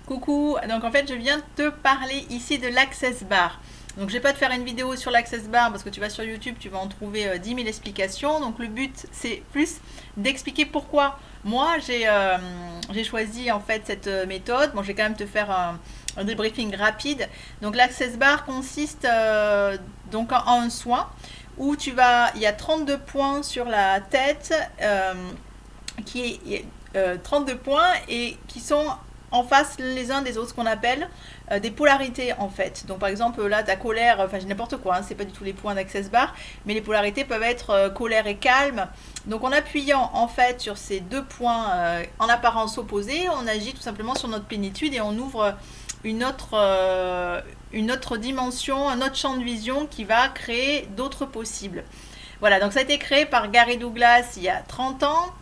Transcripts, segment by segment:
Coucou, donc en fait je viens te parler ici de l'Access Bar. Donc je vais pas te faire une vidéo sur l'Access Bar parce que tu vas sur YouTube, tu vas en trouver 10 000 explications. Donc le but c'est plus d'expliquer pourquoi moi j'ai choisi en fait cette méthode. Bon, je vais quand même te faire un débriefing rapide. Donc l'Access Bar consiste donc en un soin où il y a 32 points sur la tête qui est 32 points et qui sont en face les uns des autres, ce qu'on appelle des polarités en fait. Donc par exemple là ta colère, enfin n'importe quoi, hein, c'est pas du tout les points d'Access Bar, mais les polarités peuvent être colère et calme. Donc en appuyant en fait sur ces deux points en apparence opposés, on agit tout simplement sur notre plénitude et on ouvre une autre dimension, un autre champ de vision qui va créer d'autres possibles. Voilà, donc ça a été créé par Gary Douglas il y a 30 ans.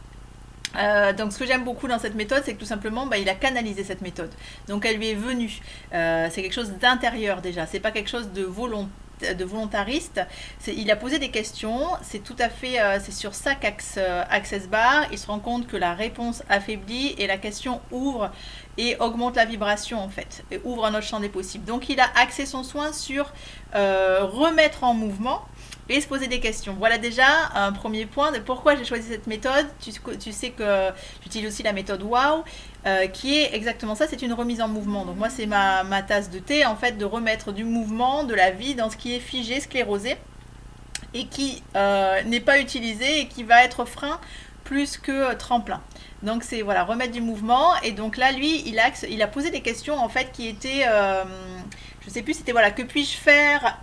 Donc ce que j'aime beaucoup dans cette méthode, c'est que tout simplement il a canalisé cette méthode, donc elle lui est venue, c'est quelque chose d'intérieur déjà, c'est pas quelque chose de volontariste. Il a posé des questions, c'est tout à fait c'est sur ça qu'Access Bar, il se rend compte que la réponse affaiblit et la question ouvre et augmente la vibration en fait, et ouvre un autre champ des possibles. Donc il a axé son soin sur remettre en mouvement et se poser des questions. Voilà déjà un premier point de pourquoi j'ai choisi cette méthode. Tu sais que j'utilise aussi la méthode WOW, qui est exactement ça, c'est une remise en mouvement. Donc moi c'est ma tasse de thé en fait, de remettre du mouvement, de la vie dans ce qui est figé, sclérosé, et qui n'est pas utilisé et qui va être frein plus que tremplin. Donc c'est voilà, remettre du mouvement. Et donc là lui il a posé des questions en fait qui étaient, je sais plus, c'était voilà, que puis-je faire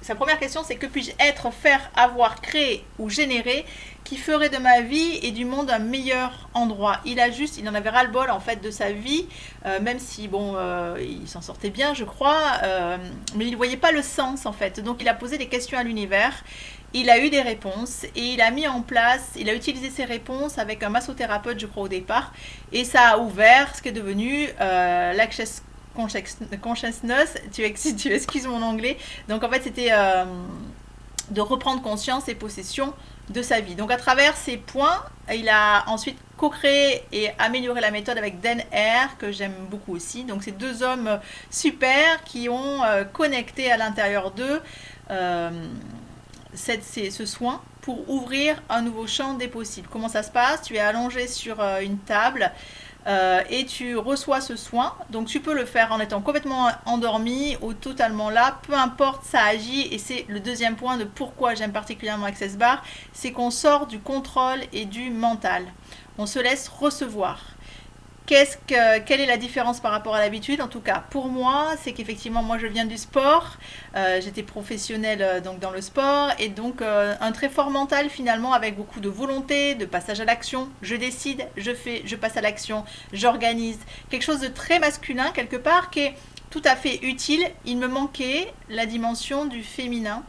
sa première question, c'est que puis-je être, faire, avoir, créer ou générer qui ferait de ma vie et du monde un meilleur endroit. Il en avait ras-le-bol en fait de sa vie, même si bon, il s'en sortait bien, je crois, mais il ne voyait pas le sens en fait. Donc il a posé des questions à l'univers. Il a eu des réponses et il a mis en place, il a utilisé ces réponses avec un massothérapeute, je crois, au départ, et ça a ouvert ce qui est devenu l'Access Consciousness, tu excuses mon anglais. Donc en fait c'était de reprendre conscience et possession de sa vie. Donc à travers ces points, il a ensuite co-créé et amélioré la méthode avec Dan Hare, que j'aime beaucoup aussi. Donc c'est deux hommes super qui ont connecté à l'intérieur d'eux ce soin pour ouvrir un nouveau champ des possibles. Comment ça se passe? Tu es allongé sur une table et tu reçois ce soin. Donc tu peux le faire en étant complètement endormi ou totalement là, peu importe, ça agit. Et c'est le deuxième point de pourquoi j'aime particulièrement Access Bar, c'est qu'on sort du contrôle et du mental, on se laisse recevoir. Quelle est la différence par rapport à l'habitude? En tout cas pour moi, c'est qu'effectivement moi je viens du sport, j'étais professionnelle donc dans le sport, et donc un très fort mental finalement, avec beaucoup de volonté, de passage à l'action. Je décide, je fais, je passe à l'action, j'organise, quelque chose de très masculin quelque part qui est tout à fait utile. Il me manquait la dimension du féminin,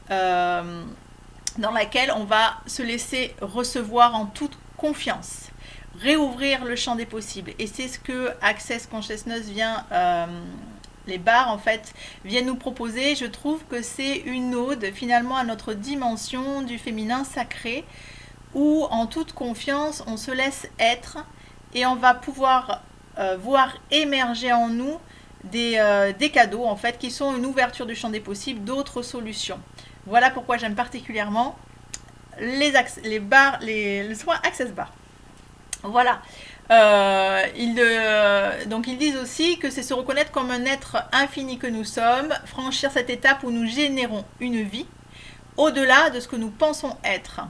dans laquelle on va se laisser recevoir en toute confiance, réouvrir le champ des possibles. Et c'est ce que Access Consciousness vient, les bars en fait, viennent nous proposer. Je trouve que c'est une ode finalement à notre dimension du féminin sacré, où en toute confiance on se laisse être et on va pouvoir voir émerger en nous des cadeaux en fait, qui sont une ouverture du champ des possibles, d'autres solutions. Voilà pourquoi j'aime particulièrement le soin Access Bar. Voilà. Donc ils disent aussi que c'est se reconnaître comme un être infini que nous sommes, franchir cette étape où nous générons une vie au-delà de ce que nous pensons être.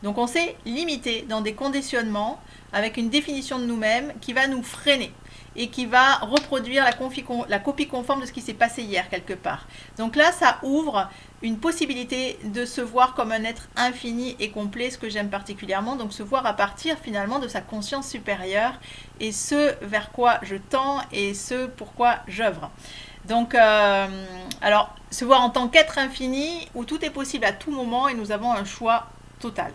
Donc on s'est limité dans des conditionnements avec une définition de nous-mêmes qui va nous freiner et qui va reproduire la copie conforme de ce qui s'est passé hier quelque part. Donc là, ça ouvre une possibilité de se voir comme un être infini et complet, ce que j'aime particulièrement. Donc se voir à partir finalement de sa conscience supérieure et ce vers quoi je tends et ce pourquoi j'œuvre. Donc, alors, se voir en tant qu'être infini où tout est possible à tout moment et nous avons un choix total.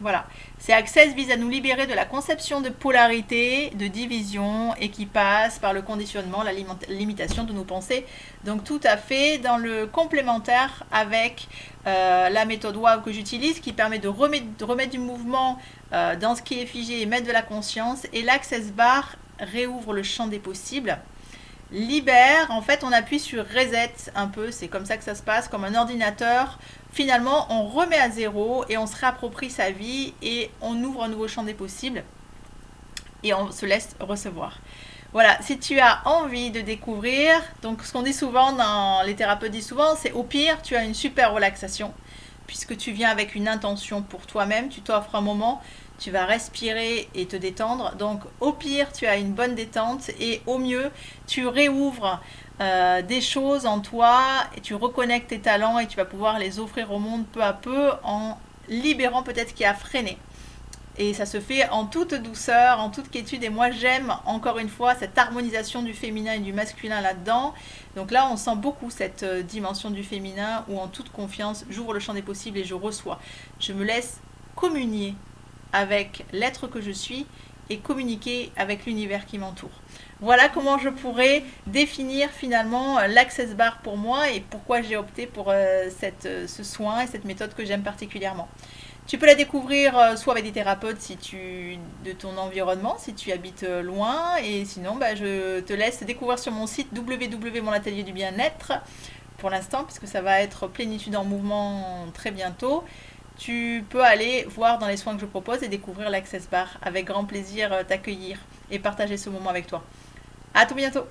Voilà, c'est Access vise à nous libérer de la conception de polarité, de division, et qui passe par le conditionnement, la limitation de nos pensées. Donc tout à fait dans le complémentaire avec la méthode WOW que j'utilise, qui permet de remettre du mouvement dans ce qui est figé et mettre de la conscience. Et l'Access Bar réouvre le champ des possibles. Libère, en fait, on appuie sur reset un peu, c'est comme ça que ça se passe, comme un ordinateur. Finalement, on remet à zéro et on se réapproprie sa vie et on ouvre un nouveau champ des possibles et on se laisse recevoir. Voilà, si tu as envie de découvrir, donc ce qu'on dit souvent, les thérapeutes disent souvent, c'est au pire, tu as une super relaxation, puisque tu viens avec une intention pour toi-même, tu t'offres un moment, tu vas respirer et te détendre. Donc au pire, tu as une bonne détente et au mieux, tu réouvres des choses en toi et tu reconnectes tes talents et tu vas pouvoir les offrir au monde peu à peu en libérant peut-être ce qui a freiné. Et ça se fait en toute douceur, en toute quiétude. Et moi, j'aime encore une fois cette harmonisation du féminin et du masculin là-dedans. Donc là, on sent beaucoup cette dimension du féminin où en toute confiance, j'ouvre le champ des possibles et je reçois. Je me laisse communier avec l'être que je suis et communiquer avec l'univers qui m'entoure. Voilà comment je pourrais définir finalement l'Access Bar pour moi et pourquoi j'ai opté pour ce soin et cette méthode que j'aime particulièrement. Tu peux la découvrir soit avec des thérapeutes de ton environnement, si tu habites loin, et sinon je te laisse découvrir sur mon site www.monatelier-du-bien-être pour l'instant, puisque ça va être plénitude en mouvement très bientôt. Tu peux aller voir dans les soins que je propose et découvrir l'Access Bar. Avec grand plaisir t'accueillir et partager ce moment avec toi. À tout bientôt!